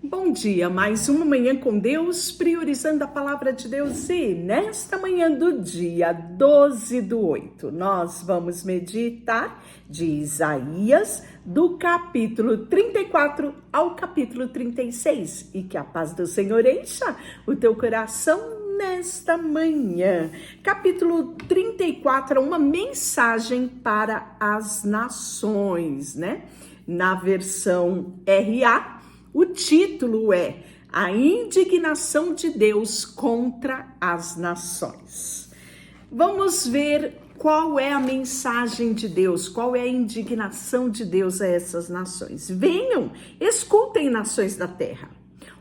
Bom dia, mais uma manhã com Deus, priorizando a palavra de Deus. E nesta manhã do dia 12/8, nós vamos meditar de Isaías, do capítulo 34 ao capítulo 36. E que a paz do Senhor encha o teu coração nesta manhã. Capítulo 34 é uma mensagem para as nações, né? Na versão RA, o título é A Indignação de Deus contra as Nações. Vamos ver qual é a mensagem de Deus, qual é a indignação de Deus a essas nações. Venham, escutem, nações da terra,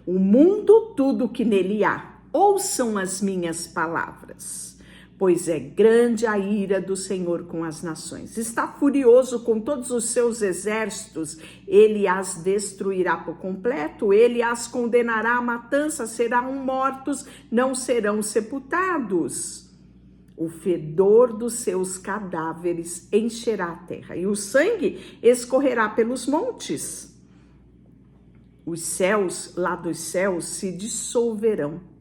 o mundo, tudo que nele há, ouçam as minhas palavras. Pois é grande a ira do Senhor com as nações. Está furioso com todos os seus exércitos. Ele as destruirá por completo. Ele as condenará à matança. Serão mortos, não serão sepultados. O fedor dos seus cadáveres encherá a terra. E o sangue escorrerá pelos montes. Os céus, lá dos céus, se dissolverão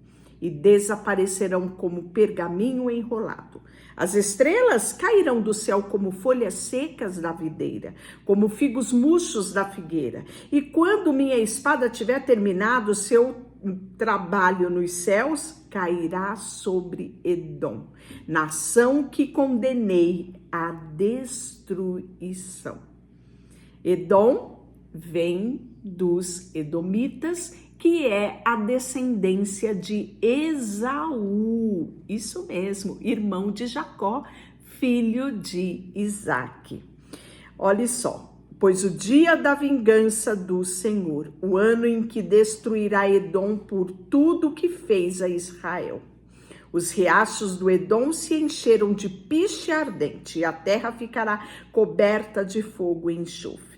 e desaparecerão como pergaminho enrolado. As estrelas cairão do céu como folhas secas da videira, como figos murchos da figueira. E quando minha espada tiver terminado seu trabalho nos céus, cairá sobre Edom, nação que condenei à destruição. Edom vem dos edomitas, que é a descendência de Esaú, isso mesmo, irmão de Jacó, filho de Isaque. Olha só, pois o dia da vingança do Senhor, o ano em que destruirá Edom por tudo que fez a Israel. Os riachos do Edom se encheram de piche ardente e a terra ficará coberta de fogo e enxofre.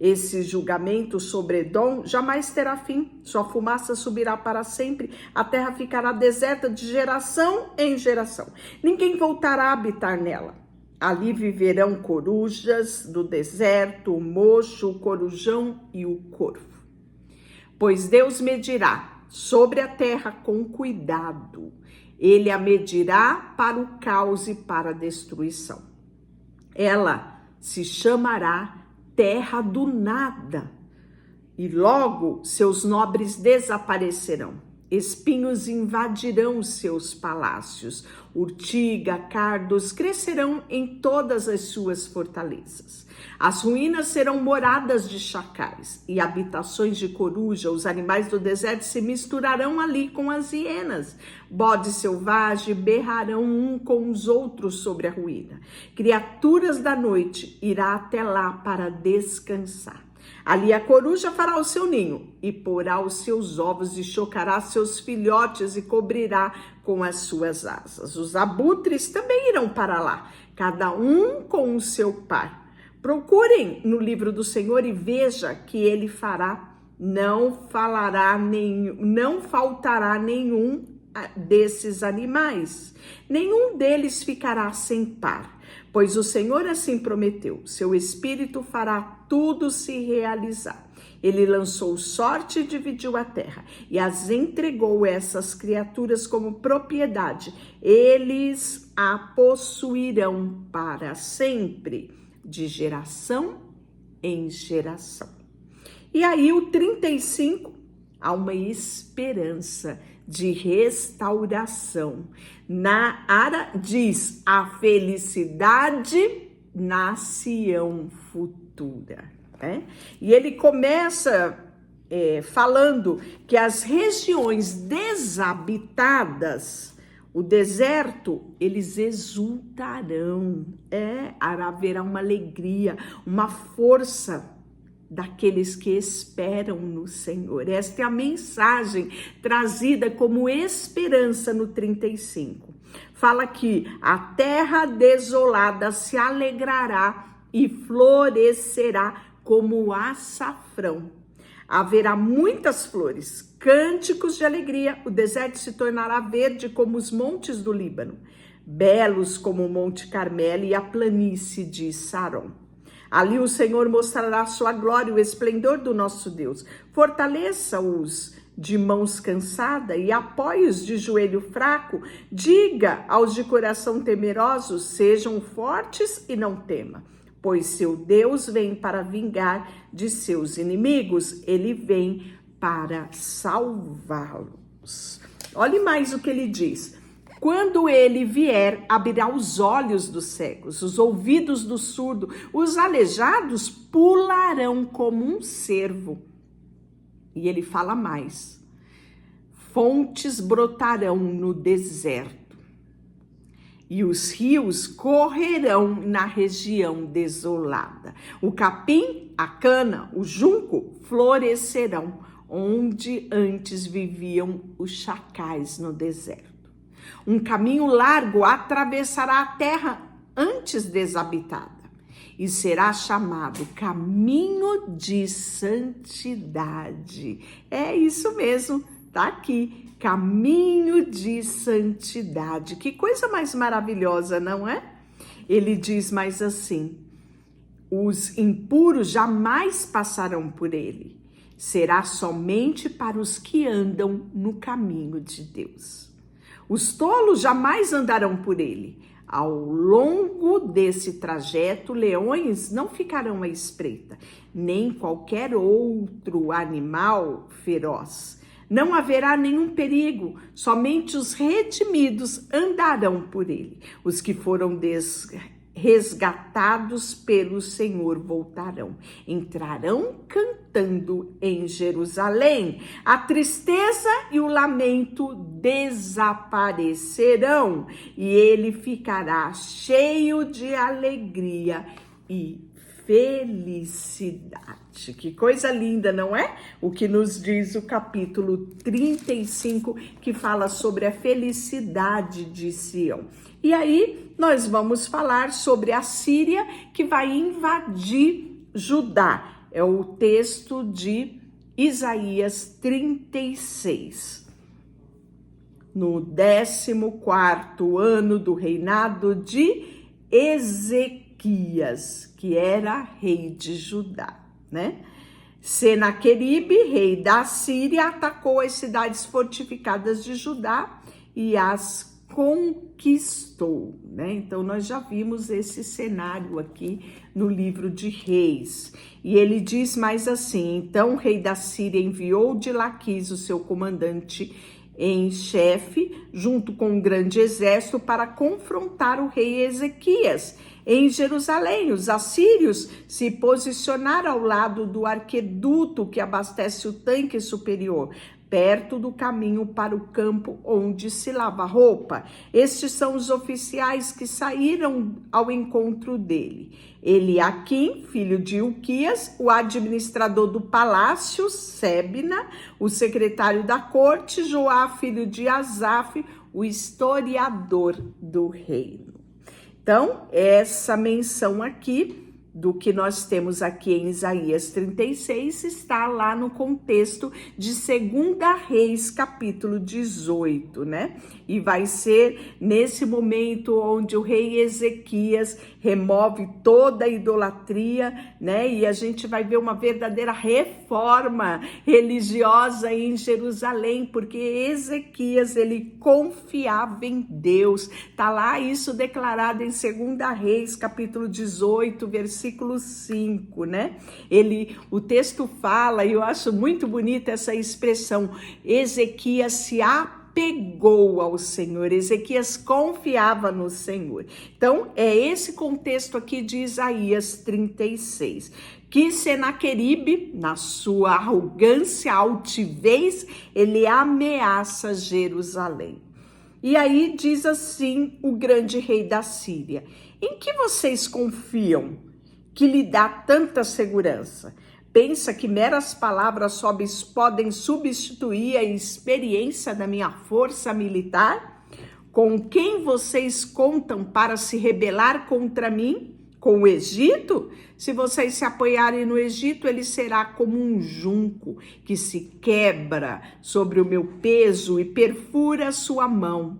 Esse julgamento sobre Edom jamais terá fim, sua fumaça subirá para sempre, a terra ficará deserta de geração em geração. Ninguém voltará a habitar nela. Ali viverão corujas do deserto, o mocho, o corujão e o corvo. Pois Deus medirá sobre a terra com cuidado. Ele a medirá para o caos e para a destruição. Ela se chamará terra do nada, e logo seus nobres desaparecerão. Espinhos invadirão seus palácios, urtiga, cardos crescerão em todas as suas fortalezas. As ruínas serão moradas de chacais e habitações de coruja. Os animais do deserto se misturarão ali com as hienas. Bodes selvagens berrarão um com os outros sobre a ruína. Criaturas da noite irá até lá para descansar. Ali a coruja fará o seu ninho e porá os seus ovos e chocará seus filhotes e cobrirá com as suas asas. Os abutres também irão para lá, cada um com o seu par. Procurem no livro do Senhor e veja que ele fará, não faltará nenhum desses animais, nenhum deles ficará sem par. Pois o Senhor assim prometeu, seu espírito fará tudo se realizar. Ele lançou sorte e dividiu a terra e as entregou essas criaturas como propriedade. Eles a possuirão para sempre, de geração em geração. E aí o 35, há uma esperança de restauração. Na Ara diz, a felicidade na Sião futura. Né? E ele começa falando que as regiões desabitadas, o deserto, eles exultarão. Haverá uma alegria, uma força daqueles que esperam no Senhor. Esta é a mensagem trazida como esperança no 35. Fala que a terra desolada se alegrará e florescerá como o açafrão. Haverá muitas flores, cânticos de alegria, o deserto se tornará verde como os montes do Líbano, belos como o Monte Carmelo e a planície de Saron. Ali o Senhor mostrará a sua glória e o esplendor do nosso Deus. Fortaleça-os de mãos cansadas e apoie-os de joelho fraco. Diga aos de coração temerosos, sejam fortes e não temam, pois seu Deus vem para vingar de seus inimigos, ele vem para salvá-los. Olhe mais o que ele diz. Quando ele vier, abrirá os olhos dos cegos, os ouvidos do surdo, os aleijados pularão como um cervo. E ele fala mais: fontes brotarão no deserto, e os rios correrão na região desolada. O capim, a cana, o junco florescerão, onde antes viviam os chacais no deserto. Um caminho largo atravessará a terra antes desabitada e será chamado caminho de santidade. É isso mesmo, tá aqui, caminho de santidade. Que coisa mais maravilhosa, não é? Ele diz mais assim: os impuros jamais passarão por ele. Será somente para os que andam no caminho de Deus. Os tolos jamais andarão por ele. Ao longo desse trajeto, leões não ficarão à espreita, nem qualquer outro animal feroz. Não haverá nenhum perigo, somente os redimidos andarão por ele. Os que foram resgatados pelo Senhor voltarão, entrarão cantando em Jerusalém. A tristeza e o lamento desaparecerão e ele ficará cheio de alegria e felicidade. Que coisa linda, não é? O que nos diz o capítulo 35, que fala sobre a felicidade de Sião. E aí nós vamos falar sobre a Síria, que vai invadir Judá. É o texto de Isaías 36. No 14º ano do reinado de Ezequias, que era rei de Judá, né? Senaqueribe, rei da Síria, atacou as cidades fortificadas de Judá e as conquistou, né? Então nós já vimos esse cenário aqui no livro de Reis. E ele diz mais assim: então o rei da Síria enviou de Laquis o seu comandante em chefe, junto com um grande exército, para confrontar o rei Ezequias. Em Jerusalém, os assírios se posicionaram ao lado do arqueduto que abastece o tanque superior, perto do caminho para o campo onde se lava roupa. Estes são os oficiais que saíram ao encontro dele: Eliaquim, filho de Ilquias, o administrador do palácio, Sebna, o secretário da corte, Joá, filho de Asaf, o historiador do reino. Então, essa menção aqui do que nós temos aqui em Isaías 36 está lá no contexto de 2 Reis, capítulo 18, né? E vai ser nesse momento onde o rei Ezequias remove toda a idolatria, né? E a gente vai ver uma verdadeira reforma religiosa em Jerusalém, porque Ezequias, ele confiava em Deus. Tá lá isso declarado em 2 Reis, capítulo 18, versículo 5, né? O texto fala, e eu acho muito bonita essa expressão: Ezequias se apegou ao Senhor, Ezequias confiava no Senhor. Então, é esse contexto aqui de Isaías 36. Que Senaqueribe, na sua arrogância, altivez, ele ameaça Jerusalém. E aí diz assim o grande rei da Síria: em que vocês confiam que lhe dá tanta segurança? Pensa que meras palavras podem substituir a experiência da minha força militar? Com quem vocês contam para se rebelar contra mim? Com o Egito? Se vocês se apoiarem no Egito, ele será como um junco que se quebra sobre o meu peso e perfura sua mão.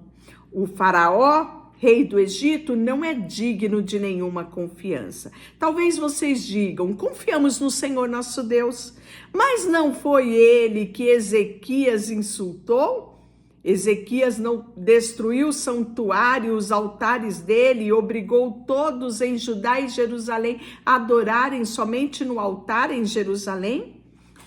O faraó rei do Egito, não é digno de nenhuma confiança. Talvez vocês digam, confiamos no Senhor nosso Deus, mas não foi ele que Ezequias insultou? Ezequias não destruiu o santuário, os altares dele, e obrigou todos em Judá e Jerusalém a adorarem somente no altar em Jerusalém?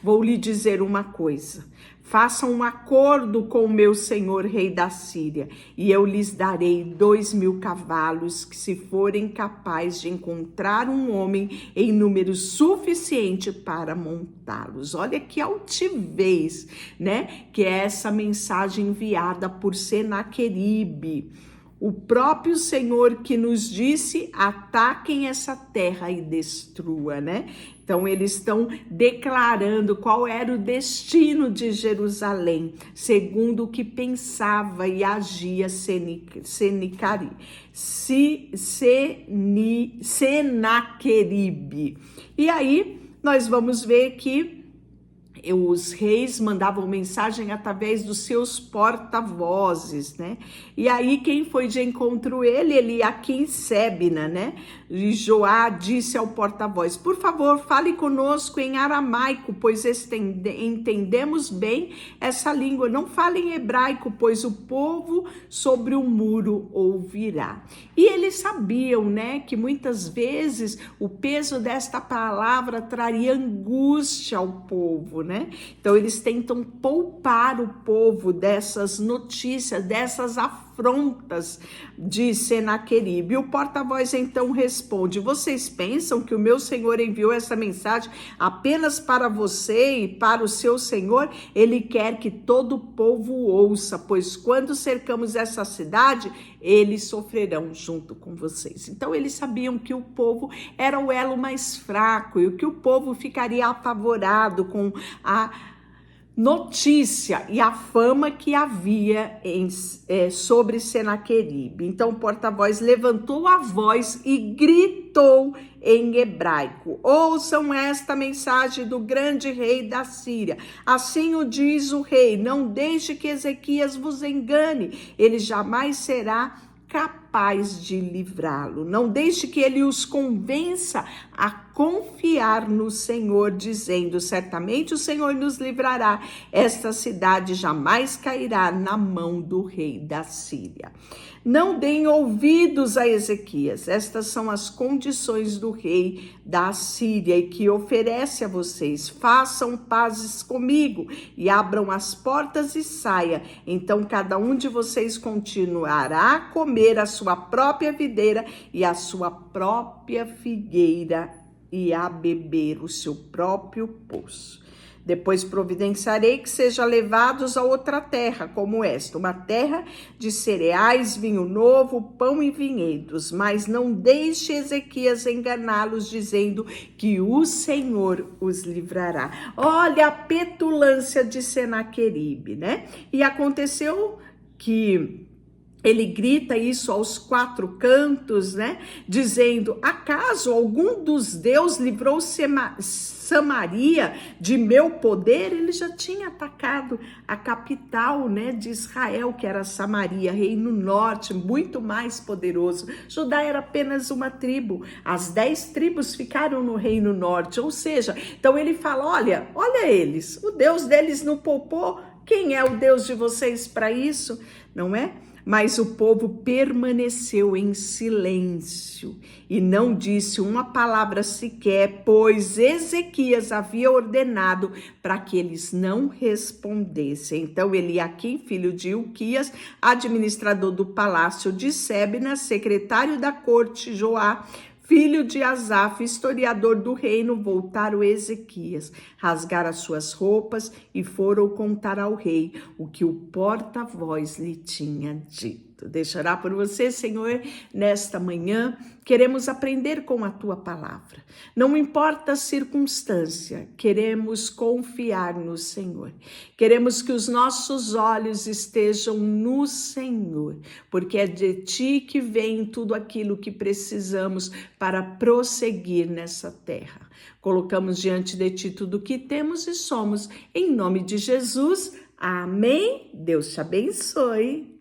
Vou lhe dizer uma coisa: façam um acordo com o meu senhor rei da Síria, e eu lhes darei 2.000 cavalos, que se forem capazes de encontrar um homem em número suficiente para montá-los. Olha que altivez, né? Que é essa mensagem enviada por Senaqueribe. O próprio Senhor que nos disse, ataquem essa terra e destrua, né? Então, eles estão declarando qual era o destino de Jerusalém, segundo o que pensava e agia Senaqueribe. E aí, nós vamos ver que os reis mandavam mensagem através dos seus porta-vozes, né? E aí quem foi de encontro ele? Eliaquim Sebna, né? E Joá disse ao porta-voz: por favor, fale conosco em aramaico, pois entendemos bem essa língua. Não fale em hebraico, pois o povo sobre o muro ouvirá. E eles sabiam, né, que muitas vezes o peso desta palavra traria angústia ao povo, né? Então eles tentam poupar o povo dessas notícias, dessas afrontas de Senaqueribe. E o porta-voz então responde: vocês pensam que o meu senhor enviou essa mensagem apenas para você e para o seu senhor? Ele quer que todo o povo ouça, pois quando cercamos essa cidade, eles sofrerão junto com vocês. Então eles sabiam que o povo era o elo mais fraco e que o povo ficaria apavorado com a notícia e a fama que havia sobre Senaqueribe. Então o porta-voz levantou a voz e gritou em hebraico: ouçam esta mensagem do grande rei da Síria. Assim o diz o rei: não deixe que Ezequias vos engane, ele jamais será capaz de livrá-lo. Não deixe que ele os convença a confiar no Senhor, dizendo: certamente o Senhor nos livrará, esta cidade jamais cairá na mão do rei da Síria. Não deem ouvidos a Ezequias. Estas são as condições do rei da Síria e que oferece a vocês: façam pazes comigo e abram as portas e saia. Então cada um de vocês continuará a comer a sua própria videira e a sua própria figueira e a beber o seu próprio poço. Depois providenciarei que sejam levados a outra terra, como esta, uma terra de cereais, vinho novo, pão e vinhedos. Mas não deixe Ezequias enganá-los, dizendo que o Senhor os livrará. Olha a petulância de Senaqueribe, né? E aconteceu que ele grita isso aos quatro cantos, né? Dizendo: acaso algum dos deuses livrou Samaria de meu poder? Ele já tinha atacado a capital, né, de Israel, que era Samaria, reino norte, muito mais poderoso. Judá era apenas uma tribo. As 10 tribos ficaram no reino norte. Ou seja, então ele fala: olha eles, o Deus deles não poupou. Quem é o Deus de vocês para isso? Não é? Mas o povo permaneceu em silêncio e não disse uma palavra sequer, pois Ezequias havia ordenado para que eles não respondessem. Então Eliaquim, filho de Ilquias, administrador do palácio de Sebna, secretário da corte, Joá, filho de Asaf, historiador do reino, voltaram a Ezequias, rasgaram as suas roupas e foram contar ao rei o que o porta-voz lhe tinha dito. Deixará por você, Senhor, nesta manhã. Queremos aprender com a tua palavra. Não importa a circunstância, queremos confiar no Senhor. Queremos que os nossos olhos estejam no Senhor, porque é de ti que vem tudo aquilo que precisamos para prosseguir nessa terra. Colocamos diante de ti tudo o que temos e somos. Em nome de Jesus, amém. Deus te abençoe.